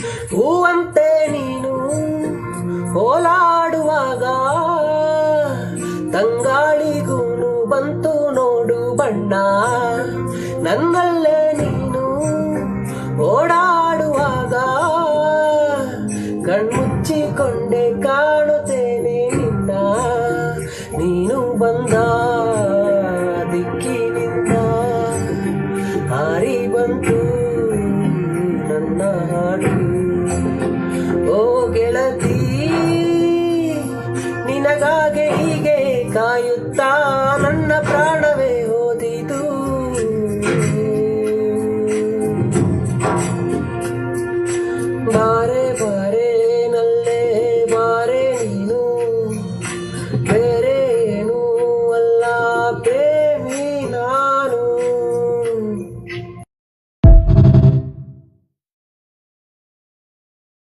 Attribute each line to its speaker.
Speaker 1: ಹೂವಂತೆ ನೀನು ಓಲಾಡುವಾಗ ತಂಗಾಳಿಗೂನು ಬಂತು ನೋಡು ಬಣ್ಣ. ನನ್ನಲ್ಲೇ ನೀನು ಓಡಾಡುವಾಗ ಕಣ್ಮುಚ್ಚಿಕೊಂಡೆ ಕಾಣುತ್ತೇನೆ ನಿನ್ನ. ನೀನು ಬಂದ ದಿಕ್ಕಿನಿಂದ ಹಾರಿ ಬಂತು ನನ್ನ ಹಾಡು. ಓ ಗೆಳತಿ, ನಿನಗಾಗೆ ಹೀಗೆ ಕಾಯುತ್ತಾ ನನ್ನ ಪ್ರಾಣವೇ ಹೋದಿತು. ಬಾ